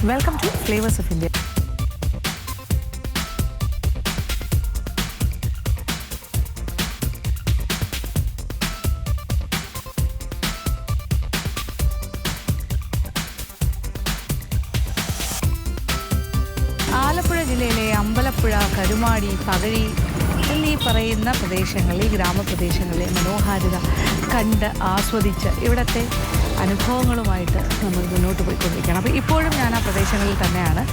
Welcome to flavours of India. Alappuzha ജില്ലയിലെ അമ്പലപ്പുഴ, കരുമാടി, പകഴി എന്നീ പറയുന്ന പ്രദേശങ്ങളിൽ, ഗ്രാമപ്രദേശങ്ങളിലെ മനോഹാരിത കണ്ട് ആസ്വദിച്ച് ഇവിടുത്തെ അനുഭവങ്ങളുമായിട്ട് നമ്മൾ മുന്നോട്ട് പോയിക്കൊണ്ടിരിക്കുകയാണ്. അപ്പോൾ ഇപ്പോഴും ഞാൻ ആ പ്രദേശങ്ങളിൽ തന്നെയാണ്.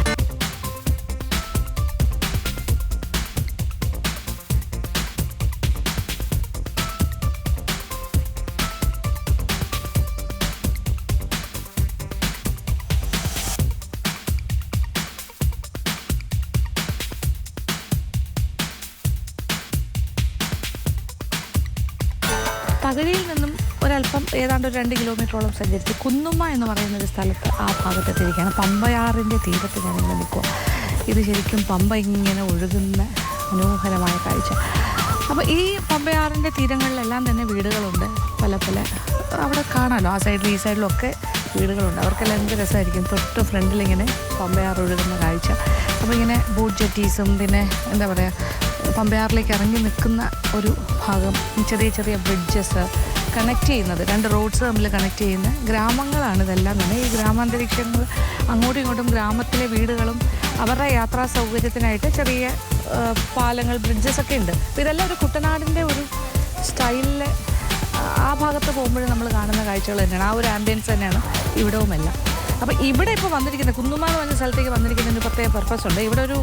പകഴിയിൽ നിന്നും ഒരല്പം ഏതാണ്ട് 2 കിലോമീറ്ററോളം സഞ്ചരിച്ച് കുന്നുമ്മ എന്ന് പറയുന്നൊരു സ്ഥലത്ത് ആ ഭാഗത്തെത്തിയിരിക്കുകയാണ്. പമ്പയാറിൻ്റെ തീരത്ത് ഞാനിങ്ങനെ നിൽക്കുക. ഇത് ശരിക്കും പമ്പ ഇങ്ങനെ ഒഴുകുന്ന മനോഹരമായ കാഴ്ച. അപ്പോൾ ഈ പമ്പയാറിൻ്റെ തീരങ്ങളിലെല്ലാം തന്നെ വീടുകളുണ്ട്. പല അവിടെ കാണാമല്ലോ, ആ സൈഡിലും ഈ സൈഡിലൊക്കെ വീടുകളുണ്ട്. അവർക്കെല്ലാം എന്ത് രസമായിരിക്കും തൊട്ട് ഫ്രണ്ടിലിങ്ങനെ പമ്പയാർ ഒഴുകുന്ന കാഴ്ച. അപ്പോൾ ഇങ്ങനെ ബോട്ട് ജെറ്റീസും പിന്നെ എന്താ പറയുക, പമ്പയാറിലേക്ക് ഇറങ്ങി നിൽക്കുന്ന ഒരു ഭാഗം, ചെറിയ ചെറിയ ബ്രിഡ്ജസ് കണക്ട് ചെയ്യുന്നത്, 2 റോഡ്സ് തമ്മിൽ കണക്ട് ചെയ്യുന്ന ഗ്രാമങ്ങളാണ് ഇതെല്ലാം തന്നെ. ഈ ഗ്രാമാന്തരീക്ഷങ്ങൾ അങ്ങോട്ടും ഇങ്ങോട്ടും ഗ്രാമത്തിലെ വീടുകളും അവരുടെ യാത്രാ സൗകര്യത്തിനായിട്ട് ചെറിയ പാലങ്ങൾ, ബ്രിഡ്ജസൊക്കെ ഉണ്ട്. അപ്പോൾ ഇതെല്ലാം ഒരു കുട്ടനാടിൻ്റെ ഒരു സ്റ്റൈലിൽ ആ ഭാഗത്ത് പോകുമ്പോഴും നമ്മൾ കാണുന്ന കാഴ്ചകൾ തന്നെയാണ്. ആ ഒരു ആംബിയൻസ് തന്നെയാണ് ഇവിടവുമെല്ലാം. അപ്പോൾ ഇവിടെ ഇപ്പോൾ വന്നിരിക്കുന്ന കുന്നുമ്മ എന്ന് പറഞ്ഞ സ്ഥലത്തേക്ക് വന്നിരിക്കുന്നതിന് പ്രത്യേക പർപ്പസ് ഉണ്ട്. ഇവിടെ ഒരു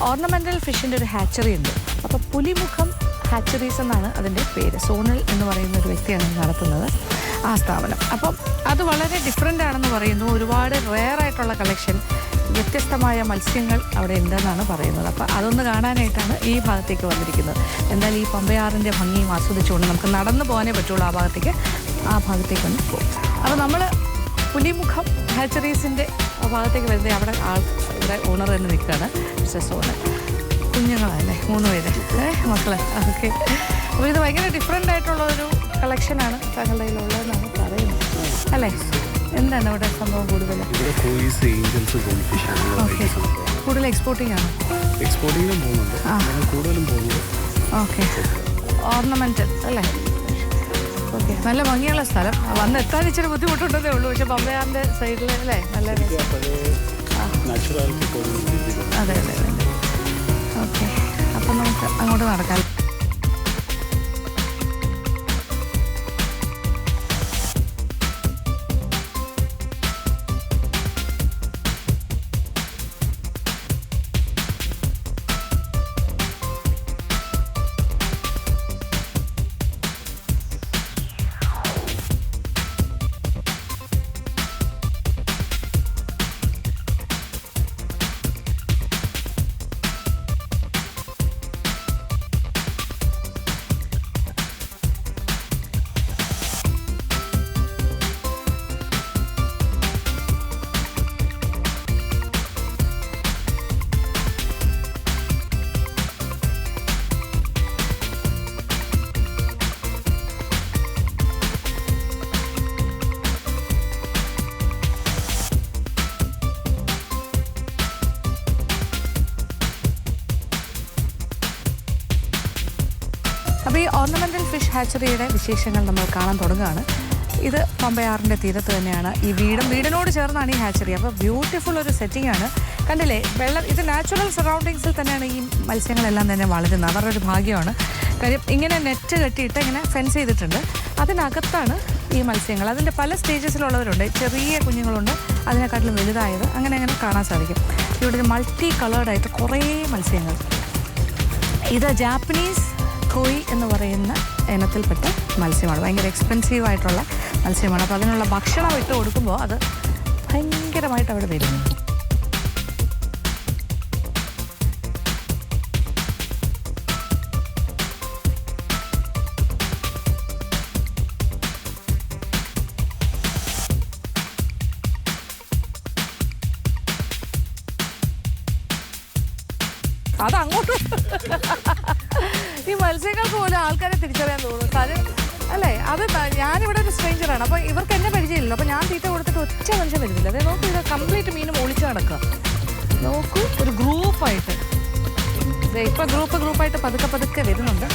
ഓർണമെൻ്റൽ ഫിഷിൻ്റെ ഒരു ഹാച്ചറി ഉണ്ട്. അപ്പോൾ പുലിമുഖം ഹാച്ചറീസ് എന്നാണ് അതിൻ്റെ പേര്. സോണൽ എന്ന് പറയുന്ന ഒരു വ്യക്തിയാണ് നടത്തുന്നത് ആ സ്ഥാപനം. അപ്പം അത് വളരെ ഡിഫറെൻ്റ് ആണെന്ന് പറയുന്നു. ഒരുപാട് റെയറായിട്ടുള്ള കളക്ഷൻ, വ്യത്യസ്തമായ മത്സ്യങ്ങൾ അവിടെ ഉണ്ടെന്നാണ് പറയുന്നത്. അപ്പോൾ അതൊന്ന് കാണാനായിട്ടാണ് ഈ ഭാഗത്തേക്ക് വന്നിരിക്കുന്നത്. എന്നാൽ ഈ പമ്പയാറിൻ്റെ ഭംഗിയും ആസ്വദിച്ചുകൊണ്ട് നമുക്ക് നടന്നു പോകാനേ പറ്റുള്ളൂ ആ ഭാഗത്തേക്ക് ഒന്ന് പോകും. അപ്പോൾ നമ്മൾ പുലിമുഖം ഹാച്ചറീസിൻ്റെ ഭാഗത്തേക്ക് വരുന്നത് അവിടെ ഇവിടെ ഓണർ തന്നെ നിൽക്കുകയാണ്, മിസ്റ്റർ സോണൽ. കുഞ്ഞുങ്ങളല്ലേ 3 പേര് മക്കളെ. ഓക്കെ, അപ്പോൾ ഇത് ഭയങ്കര ഡിഫറെൻ്റ് ആയിട്ടുള്ള ഒരു കളക്ഷനാണ് താങ്കളുടെ കയ്യിലുള്ളതെന്നാണ് പറയുന്നത് അല്ലേ? എന്താണ് ഇവിടെ സംഭവം കൂടുതൽ? ഓക്കെ, കൂടുതൽ എക്സ്പോർട്ടിംഗ് ആണോ? ഓക്കെ, ഓർണമെൻറ്റൽ അല്ലേ? ഓക്കെ, നല്ല ഭംഗിയുള്ള സ്ഥലം. വന്ന് എത്താൻ ഇച്ചിരി ബുദ്ധിമുട്ടുണ്ടെന്നേ ഉള്ളൂ. പക്ഷെ പമ്പയാറിൻ്റെ സൈഡിൽ അല്ലേ നല്ല അതെ. ഓക്കെ, അപ്പം നമുക്ക് അങ്ങോട്ട് നടക്കാം. അപ്പോൾ ഈ ഓർണമെൻ്റൽ ഫിഷ് ഹാച്ചറിയുടെ വിശേഷങ്ങൾ നമ്മൾ കാണാൻ തുടങ്ങുകയാണ്. ഇത് പമ്പയാറിൻ്റെ തീരത്ത് തന്നെയാണ്. ഈ വീടിനോട് ചേർന്നാണ് ഈ ഹാച്ചറി. അപ്പോൾ ബ്യൂട്ടിഫുൾ ഒരു സെറ്റിംഗ് ആണ്. കണ്ടില്ലേ, ഇത് നാച്ചുറൽ സറൗണ്ടിങ്സിൽ തന്നെയാണ് ഈ മത്സ്യങ്ങളെല്ലാം തന്നെ വളരുന്നത്. അവരുടെ ഒരു ഭാഗ്യമാണ്. കാര്യം ഇങ്ങനെ നെറ്റ് കെട്ടിയിട്ട് ഇങ്ങനെ ഫെൻസ് ചെയ്തിട്ടുണ്ട്. അതിനകത്താണ് ഈ മത്സ്യങ്ങൾ. അതിൻ്റെ പല സ്റ്റേജസിലുള്ളവരുണ്ട്. ചെറിയ കുഞ്ഞുങ്ങളുണ്ട്, അതിനെക്കാട്ടിലും വലുതായത്, അങ്ങനെ കാണാൻ സാധിക്കും. ഇവിടെ ഒരു മൾട്ടി കളേർഡായിട്ട് കുറേ മത്സ്യങ്ങൾ. ഇത് ജാപ്പനീസ് കോയി എന്ന് പറയുന്ന ഇനത്തിൽപ്പെട്ട മത്സ്യമാണ്. ഭയങ്കര എക്സ്പെൻസീവ് ആയിട്ടുള്ള മത്സ്യമാണ്. അപ്പോൾ അതിനുള്ള ഭക്ഷണം ഇട്ട് കൊടുക്കുമ്പോൾ അത് ഭയങ്കരമായിട്ട് അവിടെ വരുന്നു. അതങ്ങോട്ട് ഈ മത്സ്യങ്ങൾക്ക് പോലും ആൾക്കാരെ തിരിച്ചറിയാൻ തോന്നുന്നു. കാര്യം അല്ലേ, അത് ഞാനിവിടെ ഇവിടെ ഒരു സ്ട്രേഞ്ചറാണ്. അപ്പോൾ ഇവർക്ക് എന്നെ പരിചയമില്ലല്ലോ. അപ്പോൾ ഞാൻ തീറ്റ കൊടുത്തിട്ട് ഒറ്റ മനുഷ്യൻ വരുന്നില്ല. അതായത് നോക്കൂ, ഇത് കംപ്ലീറ്റ് മീനും ഒളിച്ചു കിടക്കുക. നോക്കൂ, ഒരു ഗ്രൂപ്പായിട്ട് ഇപ്പം ഗ്രൂപ്പായിട്ട് പതുക്കെ വരുന്നുണ്ട്.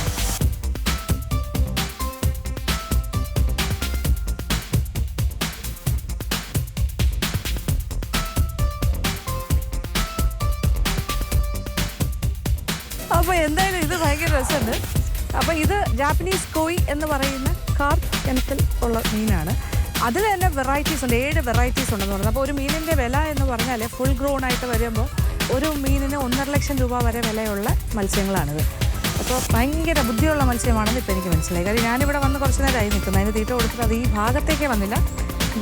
അപ്പോൾ എന്തായാലും ഇത് ഭയങ്കര രസമുണ്ട്. അപ്പോൾ ഇത് ജാപ്പനീസ് കോയി എന്ന് പറയുന്ന കാർപ്പ് ഇനത്തിൽ ഉള്ള മീനാണ്. അതിൽ തന്നെ വെറൈറ്റീസ് ഉണ്ട്, 7 വെറൈറ്റീസ് ഉണ്ടെന്ന് പറയുന്നത്. അപ്പോൾ ഒരു മീനിൻ്റെ വില എന്ന് പറഞ്ഞാൽ ഫുൾ ഗ്രോൺ ആയിട്ട് വരുമ്പോൾ ഒരു മീനിന് 1.5 ലക്ഷം രൂപ വരെ വിലയുള്ള മത്സ്യങ്ങളാണിത്. അപ്പോൾ ഭയങ്കര ബുദ്ധിയുള്ള മത്സ്യമാണെന്ന് ഇപ്പോൾ എനിക്ക് മനസ്സിലായി. കാര്യം ഞാനിവിടെ വന്ന് കുറച്ച് നേരമായി നിൽക്കുന്നത്. അതിന് തീറ്റ കൊടുത്തിട്ട് അത് ഈ ഭാഗത്തേക്കേ വന്നില്ല,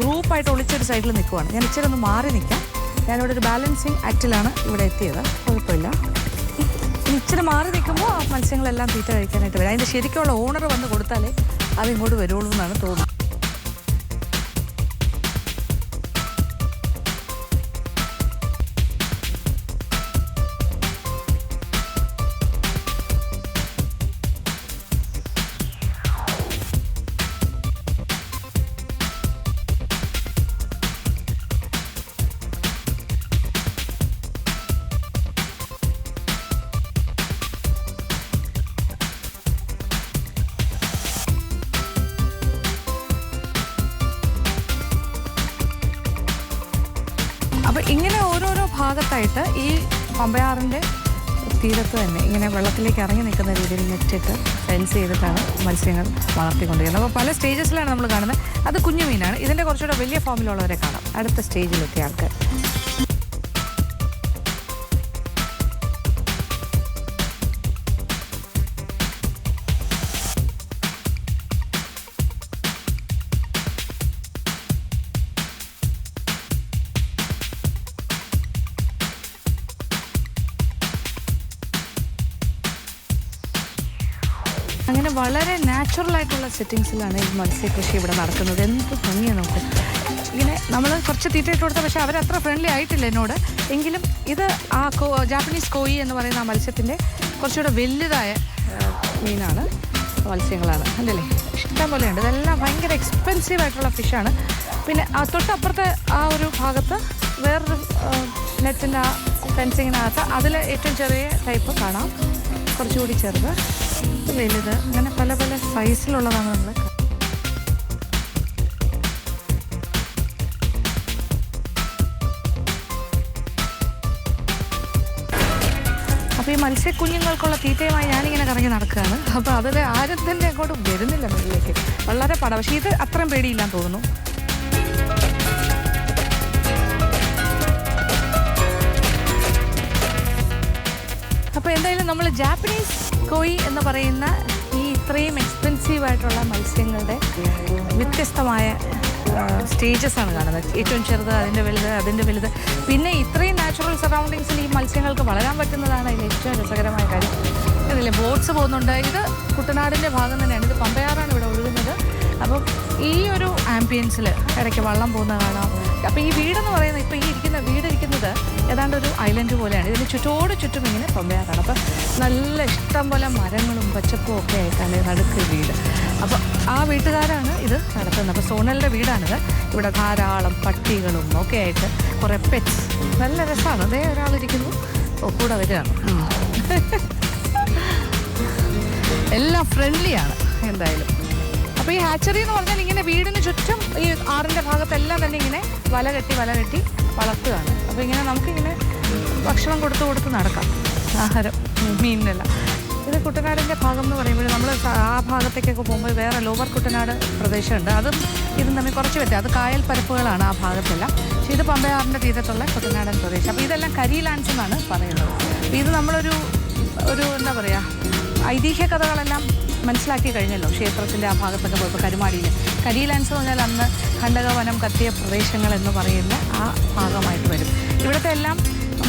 ഗ്രൂപ്പായിട്ട് ഒളിച്ചൊരു സൈഡിൽ നിൽക്കുവാണ്. ഞാൻ ഇച്ചിരി ഒന്ന് മാറി നിൽക്കാം. ഞാനിവിടെ ഒരു ബാലൻസിങ് ആക്റ്റിലാണ് ഇവിടെ എത്തിയത്. കുഴപ്പമില്ല. ഇച്ചിരി മാറി നിൽക്കുമ്പോൾ ആ മത്സ്യങ്ങളെല്ലാം തീറ്റ കഴിക്കാനായിട്ട് വരും. അതിൻ്റെ ശരിക്കുള്ള ഓണർ വന്ന് കൊടുത്താലേ അതിങ്ങോട്ട് വരുള്ളൂ എന്നാണ് തോന്നുന്നത്. അപ്പോൾ ഇങ്ങനെ ഓരോരോ ഭാഗത്തായിട്ട് ഈ പമ്പയാറിൻ്റെ തീരത്ത് തന്നെ ഇങ്ങനെ വെള്ളത്തിലേക്ക് ഇറങ്ങി നിൽക്കുന്ന രീതിയിൽ നെറ്റിട്ട് ഫെൻസ് ചെയ്തിട്ടാണ് മത്സ്യങ്ങൾ വളർത്തിക്കൊണ്ടിരിക്കുന്നത്. അപ്പോൾ പല സ്റ്റേജസിലാണ് നമ്മൾ കാണുന്നത്. അത് കുഞ്ഞു മീനാണ്. ഇതിൻ്റെ കുറച്ചുകൂടെ വലിയ ഫോമിലുള്ളവരെ കാണാം അടുത്ത സ്റ്റേജിലെത്തിയ ആൾക്കാർ. അങ്ങനെ വളരെ നാച്ചുറലായിട്ടുള്ള സെറ്റിങ്സിലാണ് ഈ മത്സ്യകൃഷി ഇവിടെ നടക്കുന്നത്. എന്ത് ഭംഗിയാണ് നോക്കും. ഇങ്ങനെ നമ്മൾ കുറച്ച് തീറ്റയിട്ട് കൊടുത്താൽ, പക്ഷേ അവരത്ര ഫ്രണ്ട്ലി ആയിട്ടില്ല എന്നോട്. എങ്കിലും ഇത് ആ ജാപ്പനീസ് കോയി എന്ന് പറയുന്ന ആ മത്സ്യത്തിൻ്റെ കുറച്ചുകൂടെ വലുതായ മീനാണ്, മത്സ്യങ്ങളാണ്. അല്ലല്ലേ, ഇഷ്ടം പോലെയുണ്ട്. ഇതെല്ലാം ഭയങ്കര എക്സ്പെൻസീവ് ആയിട്ടുള്ള ഫിഷാണ്. പിന്നെ തൊട്ടപ്പുറത്തെ ആ ഒരു ഭാഗത്ത് വേറൊരു നെറ്റിൻ്റെ ആ ഫെൻസിങ്ങിനകത്ത് അതിൽ ഏറ്റവും ചെറിയ ടൈപ്പ് കാണാം, കുറച്ചുകൂടി ചെറുത്, വലുത്, അങ്ങനെ പല പല സൈസിലുള്ളതാണ് നമ്മൾ. അപ്പോൾ ഈ മത്സ്യക്കുഞ്ഞുങ്ങൾക്കുള്ള തീറ്റയുമായി ഞാനിങ്ങനെ കറങ്ങി നടക്കുകയാണ്. അപ്പോൾ അതിൽ ആരും തന്നെ അങ്ങോട്ട് വരുന്നില്ല മുന്നിലേക്ക്. വളരെ പടം. പക്ഷേ ഇത് അത്രയും പേടിയില്ലാന്ന് തോന്നുന്നു. അപ്പോൾ എന്തായാലും നമ്മൾ ജാപ്പനീസ് കോയി എന്ന് പറയുന്ന ഈ ഇത്രയും എക്സ്പെൻസീവായിട്ടുള്ള മത്സ്യങ്ങളുടെ വ്യത്യസ്തമായ സ്റ്റേജസാണ് കാണുന്നത്. ഏറ്റവും ചെറുത്, അതിൻ്റെ വലുത്. പിന്നെ ഇത്രയും നാച്ചുറൽ സറൗണ്ടിങ്സിൽ ഈ മത്സ്യങ്ങൾക്ക് വളരാൻ പറ്റുന്നതാണ് അതിൽ ഏറ്റവും രസകരമായ കാര്യം. ഇതില്ലേ, ബോട്ട്സ് പോകുന്നുണ്ട്. ഇത് കുട്ടനാടിൻ്റെ ഭാഗം തന്നെയാണ്. ഇത് പമ്പയാറാണ് ഇവിടെ ഒഴുകുന്നത്. അപ്പം ഈ ഒരു ആംബിയൻസിൽ ഇടയ്ക്ക് വള്ളം പോകുന്ന കാണാം. അപ്പോൾ ഈ വീടെന്ന് പറയുന്നത്, ഇപ്പോൾ ഈ വീടിരിക്കുന്നത് ഏതാണ്ട് ഒരു ഐലൻഡ് പോലെയാണ്. ഇതിന് ചുറ്റും ഇങ്ങനെ പമ്പയാറാണ്. അപ്പം നല്ല ഇഷ്ടം പോലെ മരങ്ങളും പച്ചപ്പും ഒക്കെ ആയിട്ടാണ് നടുക്ക് വീട്. അപ്പോൾ ആ വീട്ടുകാരാണ് ഇത് നടത്തുന്നത്. അപ്പോൾ സോണലിൻ്റെ വീടാണിത്. ഇവിടെ ധാരാളം പട്ടികളും ഒക്കെ ആയിട്ട് കുറേ പെറ്റ്സ്. നല്ല രസമാണ്. അതേ ഒരാളിരിക്കുന്നു, കൂടെ വരികയാണ്. എല്ലാം ഫ്രണ്ട്ലിയാണ് എന്തായാലും. അപ്പോൾ ഈ ഹാച്ചറി എന്ന് പറഞ്ഞാൽ ഇങ്ങനെ വീടിന് ചുറ്റും ഈ ആറിൻ്റെ ഭാഗത്തെല്ലാം തന്നെ ഇങ്ങനെ വല കെട്ടി വളർത്തുകയാണ്. അപ്പോൾ ഇങ്ങനെ നമുക്കിങ്ങനെ ഭക്ഷണം കൊടുത്ത് നടക്കാം, ആഹാരം, മീനിനെല്ലാം. ഇത് കുട്ടനാടിൻ്റെ ഭാഗം എന്ന് പറയുമ്പോൾ നമ്മൾ ആ ഭാഗത്തേക്കൊക്കെ പോകുമ്പോൾ വേറെ ലോവർ കുട്ടനാട് പ്രദേശമുണ്ട്. അതും ഇതും തമ്മിൽ കുറച്ച് വ്യത്യാസം. അത് കായൽ പരപ്പുകളാണ് ആ ഭാഗത്തെല്ലാം. പക്ഷേ ഇത് പമ്പയാറിൻ്റെ തീരത്തുള്ള കുട്ടനാടൻ പ്രദേശം. അപ്പോൾ ഇതെല്ലാം കരി ലാൻഡ്സ് എന്നാണ് പറയുന്നത്. അപ്പോൾ ഇത് നമ്മളൊരു എന്താ പറയുക, ഐതിഹ്യ കഥകളെല്ലാം മനസ്സിലാക്കി കഴിഞ്ഞല്ലോ. ക്ഷേത്രത്തിൻ്റെ ആ ഭാഗത്തൊക്കെ പോയപ്പോൾ കരുമാടിയിൽ കരി ലാൻഡ്സ് എന്ന് പറഞ്ഞാൽ അന്ന് ഖണ്ഡകവനം കത്തിയ പ്രദേശങ്ങൾ എന്ന് പറയുന്ന ആ ഭാഗമായിട്ട് വരും. ഇവിടുത്തെ എല്ലാം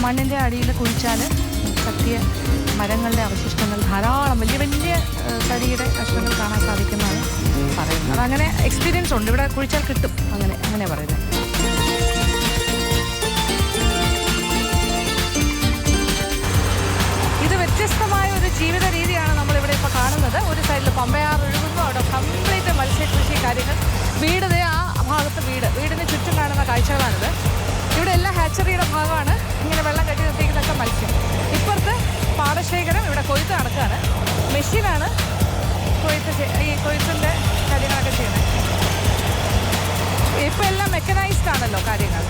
മണ്ണിൻ്റെ അടിയിൽ കുഴിച്ചാൽ കത്തിയ മരങ്ങളുടെ അവശിഷ്ടങ്ങൾ ധാരാളം വലിയ തടിയുടെ കഷ്ണങ്ങൾ കാണാൻ സാധിക്കുന്നതാണ് പറയുന്നത്. അതങ്ങനെ എക്സ്പീരിയൻസ് ഉണ്ട്. ഇവിടെ കുഴിച്ചാൽ കിട്ടും, അങ്ങനെ പറയുന്നത്. ഇത് വ്യത്യസ്തമായ ഒരു ജീവിത രീതിയാണ് നമ്മളിവിടെ ഇപ്പോൾ കാണുന്നത്. ഒരു സൈഡിൽ പമ്പയാർ ഒഴുകുന്നു, അവിടെ കംപ്ലീറ്റ് മത്സ്യകൃഷി കാര്യങ്ങൾ വീട് ദേ ആ ഭാഗത്ത് വീടിന് ചുറ്റും കാണുന്ന കാഴ്ചകളാണിത്. ഇവിടെ എല്ലാം ഹാച്ചറിയുടെ ഭാഗമാണ്. ഇങ്ങനെ വെള്ളം കെട്ടി നിർത്തിക്കുന്നതൊക്കെ മത്സ്യം. ഇപ്പുറത്ത് പാടശേഖരം, ഇവിടെ കൊയ്ത്ത് നടക്കുകയാണ്. മെഷീനാണ് ഈ കൊയ്ത്തിൻ്റെ കാര്യങ്ങളൊക്കെ ചെയ്യുന്നത്. ഇപ്പം എല്ലാം മെക്കനൈസ്ഡ് ആണല്ലോ കാര്യങ്ങൾ.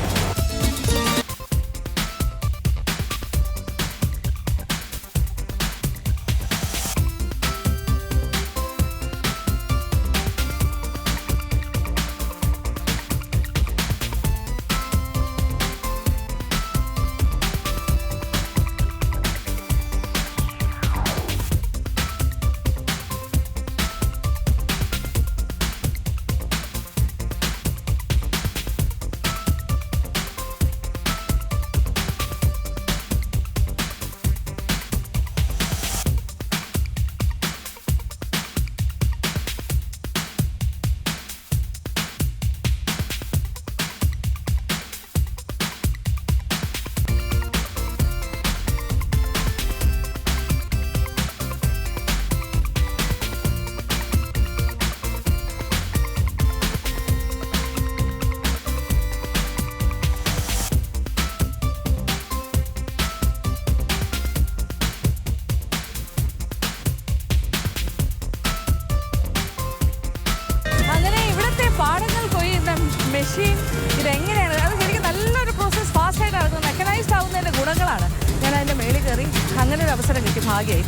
മെഷീൻ ഇതെങ്ങനെയാണ്, അത് ശരിക്കും നല്ലൊരു പ്രോസസ്സ്, ഫാസ്റ്റായിട്ട് നടക്കുന്നത്. മെക്കനൈസ്ഡ് ആവുന്നതിൻ്റെ ഗുണങ്ങളാണ്. ഞാൻ അതിൻ്റെ മേളിൽ കയറി അങ്ങനെ ഒരു അവസരം കിട്ടി, ഭാഗ്യമായി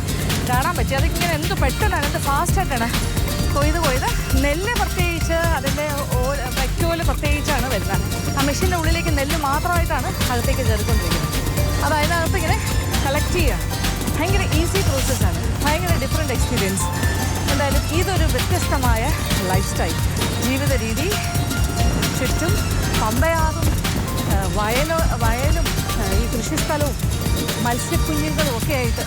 കാണാൻ പറ്റി. അതിങ്ങനെ എന്ത് പെട്ടെന്നാണ്, എന്ത് ഫാസ്റ്റായിട്ടാണ് കൊയ്ത് നെല്ല് പ്രത്യേകിച്ച് അതിൻ്റെ വൈക്കോല് പ്രത്യേകിച്ചാണ് വരുന്നത്. ആ മെഷീൻ്റെ ഉള്ളിലേക്ക് നെല്ല് മാത്രമായിട്ടാണ് അകത്തേക്ക് കയറിക്കൊണ്ടിരിക്കുന്നത്. അത് അതിനകത്ത് ഇങ്ങനെ കളക്ട് ചെയ്യുകയാണ്. ഭയങ്കര ഈസി പ്രോസസ്സാണ്, ഭയങ്കര ഡിഫറെൻറ്റ് എക്സ്പീരിയൻസ്. എന്തായാലും ഇതൊരു വ്യത്യസ്തമായ ലൈഫ് സ്റ്റൈൽ, ജീവിത രീതി. ചുറ്റും പമ്പയാറും വയലും ഈ കൃഷിസ്ഥലവും മത്സ്യക്കുഞ്ഞുങ്ങളും ഒക്കെ ആയിട്ട്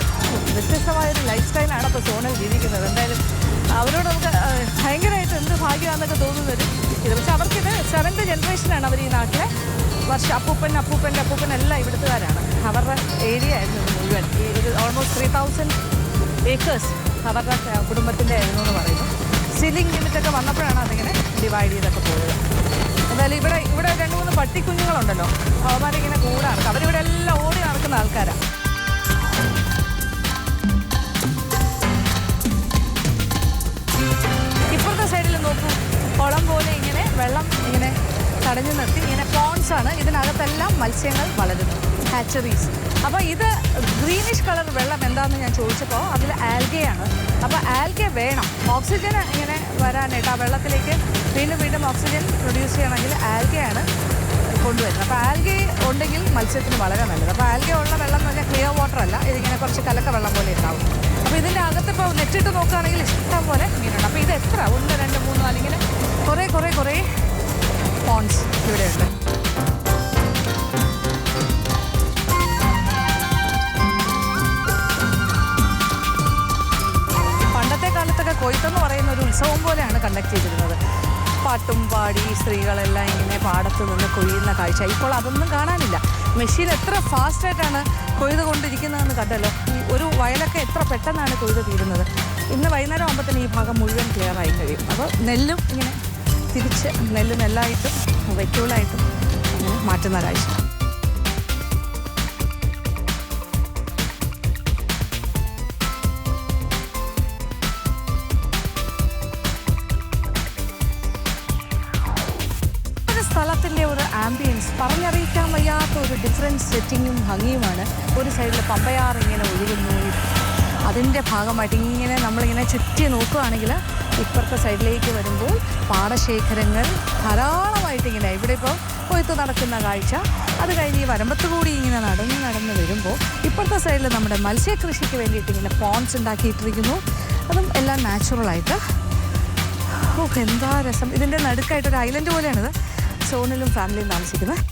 വ്യത്യസ്തമായൊരു ലൈഫ് സ്റ്റൈലാണ് അപ്പോൾ സോണൽ ജീവിക്കുന്നത്. എന്തായാലും അവരോട് നമുക്ക് ഭയങ്കരമായിട്ട് എന്ത് ഭാഗ്യമാണെന്നൊക്കെ തോന്നുന്നൊരു ഇത്. പക്ഷെ അവർക്കിത് 7th ജനറേഷനാണ്. അവർ ഈ നാട്ടിലെ അപ്പൂപ്പൻ എല്ലാം ഇവിടുത്തുകാരാണ്. അവരുടെ ഏരിയ ആയിരുന്നു മുഴുവൻ. ഈ ഒരു ഓൾമോസ്റ്റ് 3000 ഏക്കേഴ്സ് അവരുടെ കുടുംബത്തിൻ്റെ ആയിരുന്നു എന്ന് പറയുന്നു. സീലിംഗ് ലിമിറ്റൊക്കെ വന്നപ്പോഴാണ് അതിങ്ങനെ ഡിവൈഡ് ചെയ്തൊക്കെ പോയത്. എന്തായാലും ഇവിടെ 2-3 പട്ടിക്കുഞ്ഞുങ്ങളുണ്ടല്ലോ, അവന്മാരിങ്ങനെ കൂടെ നടക്കും. അവരിവിടെ എല്ലാം ഓടി നടക്കുന്ന ആൾക്കാരാണ്. ഇപ്പുറത്തെ സൈഡിൽ നോക്കൂ, കുളം പോലെ ഇങ്ങനെ വെള്ളം ഇങ്ങനെ തടഞ്ഞു നിർത്തി ഇങ്ങനെ പോൺസാണ്. ഇതിനകത്തെല്ലാം മത്സ്യങ്ങൾ വളരുന്നു, ഹാച്ചറീസ്. അപ്പോൾ ഇത് ഗ്രീനിഷ് കളർ വെള്ളം എന്താണെന്ന് ഞാൻ ചോദിച്ചപ്പോൾ അതിൽ ആൽഗയാണ്. അപ്പോൾ ആൽഗ വേണം ഓക്സിജൻ ഇങ്ങനെ വരാനായിട്ട്. ആ വെള്ളത്തിലേക്ക് വീണ്ടും ഓക്സിജൻ പ്രൊഡ്യൂസ് ചെയ്യണമെങ്കിൽ ആൽഗയാണ് കൊണ്ടുവരുന്നത്. അപ്പോൾ ആൽഗ ഉണ്ടെങ്കിൽ മത്സ്യത്തിന് വളരെ നല്ലത്. അപ്പോൾ ആൽഗ ഉള്ള വെള്ളം എന്ന് പറഞ്ഞാൽ ക്ലിയർ വാട്ടർ അല്ല, ഇതിങ്ങനെ കുറച്ച് കലക്ക വെള്ളം പോലെ ഉണ്ടാവും. അപ്പോൾ ഇതിൻ്റെ അകത്ത് ഇപ്പോൾ നെറ്റിട്ട് നോക്കുകയാണെങ്കിൽ ഇഷ്ടം പോലെ മീനുണ്ട്. അപ്പോൾ ഇത് എത്ര 1, 2, 3, 4 ഇങ്ങനെ കുറേ പോൺസ് ഇവിടെയുണ്ട്. പണ്ടത്തെ കാലത്തൊക്കെ കൊയ്ത്തെന്ന് പറയുന്ന ഒരു ഉത്സവം പോലെയാണ് കണ്ടക്ട് ചെയ്തിരുന്നത്. പാട്ടും പാടി സ്ത്രീകളെല്ലാം ഇങ്ങനെ പാടത്ത് നിന്ന് കൊയ്യുന്ന കാഴ്ച. ഇപ്പോൾ അതൊന്നും കാണാനില്ല. മെഷീൻ എത്ര ഫാസ്റ്റായിട്ടാണ് കൊയ്ത് കൊണ്ടിരിക്കുന്നതെന്ന് കണ്ടല്ലോ. ഈ ഒരു വയലൊക്കെ എത്ര പെട്ടെന്നാണ് കൊയ്ത് തീരുന്നത്. ഇന്ന് വൈകുന്നേരം ആകുമ്പോഴത്തേന് ഈ ഭാഗം മുഴുവൻ ക്ലിയർ ആയി കഴിയും. അപ്പോൾ നെല്ലും ഇങ്ങനെ തിരിച്ച് നെല്ലായിട്ടും വൈക്കോലായിട്ടും ഇങ്ങനെ മാറ്റുന്ന കാഴ്ച. സ്ഥലത്തിൻ്റെ ഒരു ആംബിയൻസ് പറഞ്ഞറിയിക്കാൻ വയ്യാത്ത ഒരു ഡിഫറൻറ്റ് സെറ്റിങ്ങും ഭംഗിയുമാണ്. ഒരു സൈഡിൽ പമ്പയാർ ഇങ്ങനെ ഒഴുകുന്നു, അതിൻ്റെ ഭാഗമായിട്ട് ഇങ്ങനെ നമ്മളിങ്ങനെ ചുറ്റി നോക്കുകയാണെങ്കിൽ ഇപ്പുറത്തെ സൈഡിലേക്ക് വരുമ്പോൾ പാടശേഖരങ്ങൾ ധാരാളമായിട്ട് ഇങ്ങനെ ഇവിടെ ഇപ്പോൾ കൊയ്ത്ത് നടക്കുന്ന കാഴ്ച. അത് കഴിഞ്ഞ് ഈ വരമ്പത്ത് കൂടി ഇങ്ങനെ നടന്ന് വരുമ്പോൾ ഇപ്പുറത്തെ സൈഡിൽ നമ്മുടെ മത്സ്യകൃഷിക്ക് വേണ്ടിയിട്ട് ഇങ്ങനെ പോൺസ് ഉണ്ടാക്കിയിട്ടിരിക്കുന്നു. അതും എല്ലാം നാച്ചുറലായിട്ട്. എന്താ രസം. ഇതിൻ്റെ നടുക്കായിട്ടൊരു ഐലൻഡ് പോലെയാണിത്. സോണലും ഫാമിലിയും താമസിക്കുന്നത്.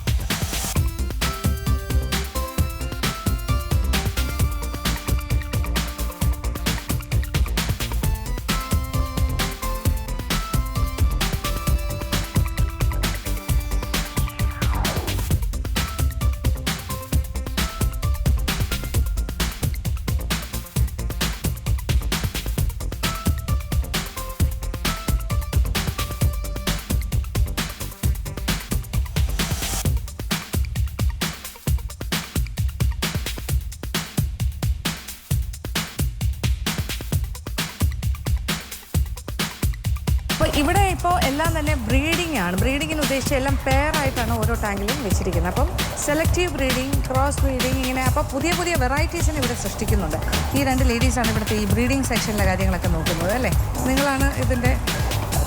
അപ്പോൾ ഇവിടെ ഇപ്പോൾ എല്ലാം തന്നെ ബ്രീഡിംഗ് ആണ്. ബ്രീഡിങ്ങിന് ഉദ്ദേശിച്ച് എല്ലാം പെയറായിട്ടാണ് ഓരോ ടാങ്കിലും വെച്ചിരിക്കുന്നത്. അപ്പം സെലക്റ്റീവ് ബ്രീഡിങ്, ക്രോസ് ബ്രീഡിങ്, ഇങ്ങനെ അപ്പോൾ പുതിയ പുതിയ വെറൈറ്റീസിന് ഇവിടെ സൃഷ്ടിക്കുന്നുണ്ട്. ഈ രണ്ട് ലേഡീസാണ് ഇവിടുത്തെ ഈ ബ്രീഡിംഗ് സെക്ഷനിലെ കാര്യങ്ങളൊക്കെ നോക്കുന്നത് അല്ലേ? നിങ്ങളാണ് ഇതിൻ്റെ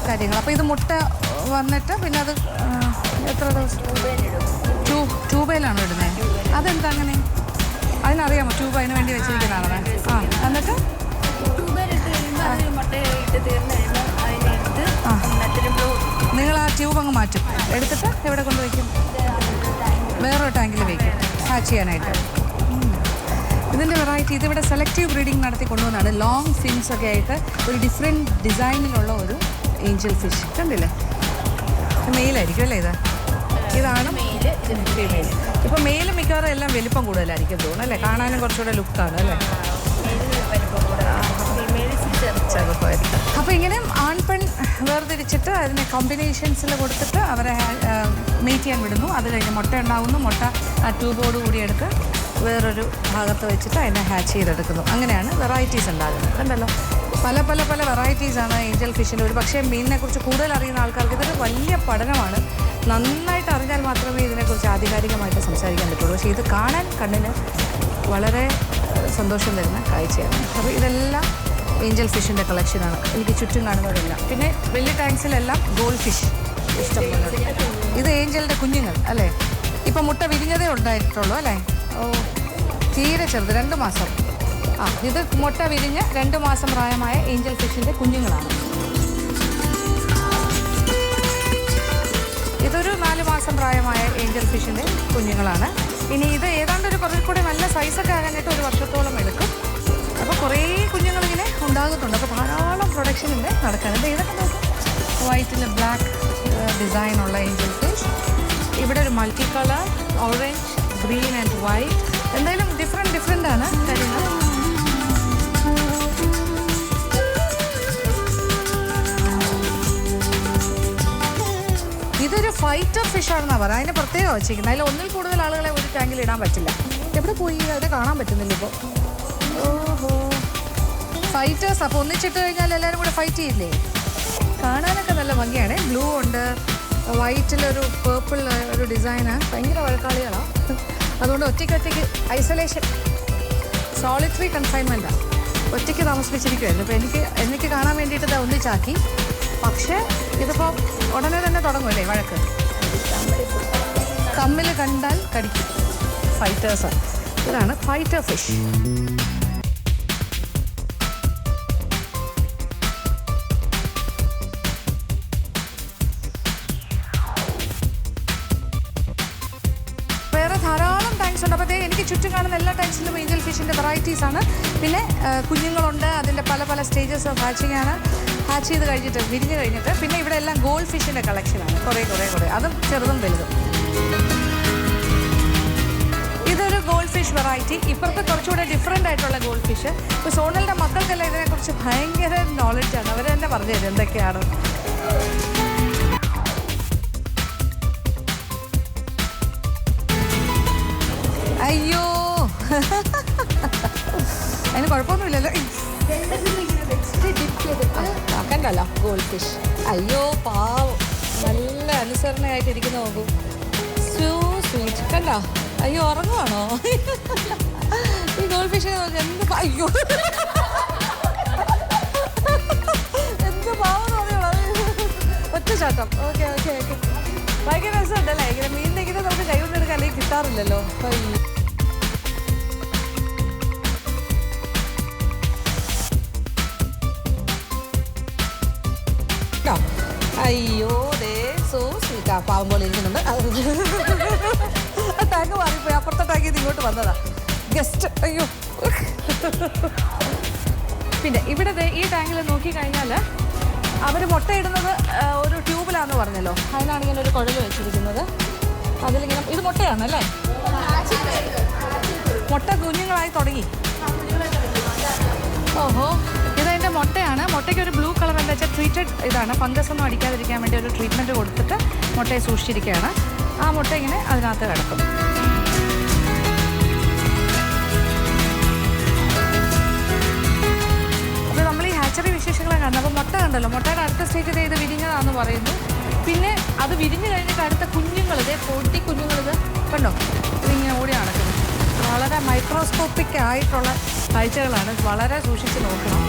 കാര്യങ്ങൾ. അപ്പോൾ ഇത് മുട്ട വന്നിട്ട് പിന്നെ അത് എത്ര ദിവസം ട്യൂബയിലാണോ ഇടുന്നത്? അതെന്താ അങ്ങനെ? അതിനറിയാമോ? ട്യൂബ് അതിന് വേണ്ടി വെച്ചിരിക്കുന്നതാണോ? എന്നിട്ട് നിങ്ങൾ ആ ട്യൂബ് അങ്ങ് മാറ്റും, എടുത്തിട്ട് എവിടെ കൊണ്ട് വയ്ക്കും? വേറൊരു ടാങ്കിൽ വയ്ക്കും ഹാച്ച് ചെയ്യാനായിട്ട്. ഇതിൻ്റെ വെറൈറ്റി ഇതിവിടെ സെലക്റ്റീവ് ബ്രീഡിംഗ് നടത്തി കൊണ്ടുവന്നാണ്. ലോങ് ഫിൻസ് ഒക്കെ ആയിട്ട് ഒരു ഡിഫറെൻറ്റ് ഡിസൈനിലുള്ള ഒരു ഏഞ്ചൽ ഫിഷ് കണ്ടില്ലേ? മെയിലായിരിക്കും അല്ലേ? ഇതാണ് ഫീമെയിൽ. ഇപ്പോൾ മെയിൽ മിക്കവാറും എല്ലാം വലിപ്പം കൂടുതലായിരിക്കും തോന്നുന്നു അല്ലേ? കാണാനും കുറച്ചുകൂടെ ലുക്കാണ് അല്ലേ? ചെറുപ്പമായിരിക്കും. അപ്പോൾ ഇങ്ങനെ ആൺപെൺ വേർതിരിച്ചിട്ട് അതിനെ കോമ്പിനേഷൻസിൽ കൊടുത്തിട്ട് അവരെ മീറ്റ് ചെയ്യാൻ വിടുന്നു. അത് കഴിഞ്ഞ് മുട്ട ഉണ്ടാകുന്നു. മുട്ട ആ ട്യൂബോട് കൂടി എടുത്ത് വേറൊരു ഭാഗത്ത് വെച്ചിട്ട് അതിനെ ഹാച്ച് ചെയ്തെടുക്കുന്നു. അങ്ങനെയാണ് വെറൈറ്റീസ് ഉണ്ടാകുന്നത്. കണ്ടല്ലോ, പല പല പല വെറൈറ്റീസാണ് ഏഞ്ചൽ ഫിഷിൻ്റെ. ഒരു പക്ഷേ മീനിനെക്കുറിച്ച് കൂടുതൽ അറിയുന്ന ആൾക്കാർക്ക് ഇതൊരു വലിയ പഠനമാണ്. നന്നായിട്ട് അറിഞ്ഞാൽ മാത്രമേ ഇതിനെക്കുറിച്ച് ആധികാരികമായിട്ട് സംസാരിക്കാൻ പറ്റുള്ളൂ. പക്ഷേ ഇത് കാണാൻ കണ്ണിന് വളരെ സന്തോഷം തരുന്ന കാഴ്ചയാണ്. അപ്പോൾ ഇതെല്ലാം ഏഞ്ചൽ ഫിഷിൻ്റെ കളക്ഷനാണ് എനിക്ക് ചുറ്റും കാണുന്നതെല്ലാം. പിന്നെ വലിയ ടാങ്ക്സിലെല്ലാം ഗോൾഡ് ഫിഷ് ഇഷ്ടപ്പെടുന്നത്. ഇത് ഏഞ്ചലിൻ്റെ കുഞ്ഞുങ്ങൾ അല്ലേ? ഇപ്പം മുട്ട വിരിഞ്ഞതേ ഉണ്ടായിട്ടുള്ളൂ അല്ലേ? ഓ, തീരെ ചെറുത്, 2 മാസം. ഇത് മുട്ട വിരിഞ്ഞ് 2 മാസം പ്രായമായ ഏഞ്ചൽ ഫിഷിൻ്റെ കുഞ്ഞുങ്ങളാണ്. ഇതൊരു 4 മാസം പ്രായമായ ഏഞ്ചൽ ഫിഷിൻ്റെ കുഞ്ഞുങ്ങളാണ്. ഇനി ഇത് ഏതാണ്ട് ഒരു കുറേ കൂടി നല്ല സൈസൊക്കെ ആകാനായിട്ട് 1 വർഷത്തോളം എടുക്കും. അപ്പോൾ കുറേ കുഞ്ഞുങ്ങളിങ്ങനെ ഉണ്ടാകുന്നുണ്ട്. അപ്പോൾ ധാരാളം പ്രൊഡക്ഷനുണ്ട് നടക്കാനുണ്ട്. ഇതൊക്കെ നോക്കും, വൈറ്റിൽ ബ്ലാക്ക് ഡിസൈനുള്ള ഏഞ്ചൽ ഫിഷ്. ഇവിടെ ഒരു multi colour, orange, green and white. എന്തായാലും ഡിഫറെൻ്റ് ആണ് കാര്യങ്ങൾ. ഇതൊരു ഫൈറ്റർ ഫിഷ് ആണെന്നാണ് പറയുക. അതിന് പ്രത്യേകം വെച്ചിരിക്കുന്നത്. അതിൽ ഒന്നിൽ കൂടുതൽ ആളുകളെ ഒരു ടാങ്കിൽ ഇടാൻ പറ്റില്ല. എവിടെ പോയി? അവരെ കാണാൻ പറ്റുന്നില്ല ഇപ്പോൾ. ഓഹോ, ഫൈറ്റേഴ്സ്. അപ്പോൾ ഒന്നിച്ചിട്ട് കഴിഞ്ഞാൽ എല്ലാവരും കൂടെ ഫൈറ്റ് ചെയ്യില്ലേ? കാണാനൊക്കെ നല്ല ഭംഗിയാണ്. ബ്ലൂ ഉണ്ട്, വൈറ്റിലൊരു പേർപ്പിൾ ഒരു ഡിസൈന്. ഭയങ്കര വഴക്കാളികളാണ്. അതുകൊണ്ട് ഒറ്റയ്ക്ക് ഐസൊലേഷൻ, സോളിറ്ററി കൺഫൈൻമെൻറ്റാണ്. ഒറ്റയ്ക്ക് താമസിപ്പിച്ചിരിക്കുമായിരുന്നു. അപ്പോൾ എനിക്ക് കാണാൻ വേണ്ടിയിട്ട് ഇത് ഒന്നിച്ചാക്കി. പക്ഷേ ഇതിപ്പോൾ ഉടനെ തന്നെ തുടങ്ങുമല്ലേ വഴക്ക്? തമ്മിൽ കണ്ടാൽ കടിക്കും. ഫൈറ്റേഴ്സാണ്. ഇതാണ് ഫൈറ്റർ ഫിഷ്. വേറെ ധാരാളം ടാങ്ക്സ് ഉണ്ട്. അപ്പോൾ എനിക്ക് ചുറ്റും കാണുന്ന എല്ലാ ടാങ്ക്സിലും ഏഞ്ചൽ ഫിഷിൻ്റെ വെറൈറ്റീസാണ്. പിന്നെ കുഞ്ഞുങ്ങളുണ്ട്. അതിൻ്റെ പല പല സ്റ്റേജസ് ഓഫ് ഹാച്ചിങ് ആണ്. ഹാച്ച് ചെയ്ത് കഴിഞ്ഞിട്ട് വിരിഞ്ഞ് കഴിഞ്ഞിട്ട് പിന്നെ ഇവിടെ എല്ലാം ഗോൾഡ് ഫിഷിൻ്റെ കളക്ഷനാണ്. കുറേ അതും ചെറുതും വലുതും. ഇതൊരു ഗോൾഡ് ഫിഷ് വെറൈറ്റി. ഇപ്പുറത്ത് കുറച്ചുകൂടെ ഡിഫറെൻ്റ് ആയിട്ടുള്ള ഗോൾഡ് ഫിഷ്. ഇപ്പോൾ സോണലിൻ്റെ മക്കൾക്കെല്ലാം ഇതിനെക്കുറിച്ച് ഭയങ്കര നോളജാണ്. അവർ തന്നെ പറഞ്ഞു തരും എന്തൊക്കെയാണ്. അയ്യോ, അതിന് കുഴപ്പമൊന്നുമില്ലല്ലോ. കണ്ടല്ലോ ഗോൾഡ് ഫിഷ്. അയ്യോ പാവം, നല്ല അനുസരണയായിട്ടിരിക്കുന്ന നോക്കൂ. സ്വീറ്റ് കണ്ടോ? അയ്യോ, ഉറങ്ങുവാണോ ഈ ഗോൾഡ് ഫിഷിനെ നോക്കി? എന്ത് അയ്യോ, എന്ത് പാവം തോന്നിയോളൂ. ഒറ്റ ചാട്ടം. ഓക്കെ. ഭയങ്കര രസമുണ്ടല്ലേ? ഇങ്ങനെ മീനിനെ ഇങ്ങനെ നമുക്ക് കൈ കൊണ്ടെടുക്കാൻ അല്ലെങ്കിൽ കിട്ടാറില്ലല്ലോ. അയ്യോ, സോ സ്വീറ്റ്. പാവം പോലെ ഇരിക്കുന്നുണ്ട്. ടാങ്ക് മാറിപ്പോയി. അപ്പുറത്തെ ടാങ്കിൽ നിന്ന് ഇങ്ങോട്ട് വന്നതാ ഗസ്റ്റ്. അയ്യോ. പിന്നെ ഇവിടെ ഈ ടാങ്കിൽ നോക്കിക്കഴിഞ്ഞാൽ അവർ മുട്ടയിടുന്നത് ഒരു ട്യൂബിലാണെന്ന് പറഞ്ഞല്ലോ. അതിനാണ് ഇങ്ങനെ ഒരു കുഴൽ വെച്ചിരിക്കുന്നത്. അതിലിങ്ങനെ ഇത് മുട്ടയാണല്ലേ? മുട്ട കുഞ്ഞുങ്ങളായി തുടങ്ങി. ഓഹോ, ഇതതിൻ്റെ മുട്ടയാണ്. മുട്ടയ്ക്ക് ഒരു ബ്ലൂ കളർ എന്താ വെച്ചാൽ ട്രീറ്റഡ് ഇതാണ്. ഫംഗസ് ഒന്നും അടിക്കാതിരിക്കാൻ വേണ്ടി ഒരു ട്രീറ്റ്മെൻറ്റ് കൊടുത്തിട്ട് മുട്ടയെ സൂക്ഷിച്ചിരിക്കുകയാണ്. ആ മുട്ട ഇങ്ങനെ അതിനകത്ത് കിടക്കും. അപ്പോൾ നമ്മൾ ഈ ഹാച്ചറി വിശേഷങ്ങളെ കാണുന്നത്. അപ്പോൾ മുട്ട കണ്ടോ കണ്ടല്ലോ, മുട്ടയുടെ അടുത്ത സ്റ്റേജിൽ ഇത് വിരിഞ്ഞതാണെന്ന് പറയുന്നു. പിന്നെ അത് വിരിഞ്ഞു കഴിഞ്ഞിട്ട് അടുത്ത കുഞ്ഞുങ്ങൾ, ഇതേ പൊട്ടി കുഞ്ഞുങ്ങൾ, ഇത് കണ്ടോ, ഇതിങ്ങനെ ഓടി നടക്കുന്നു. വളരെ മൈക്രോസ്കോപ്പിക് ആയിട്ടുള്ള കാഴ്ചകളാണ്, വളരെ സൂക്ഷിച്ച് നോക്കണം.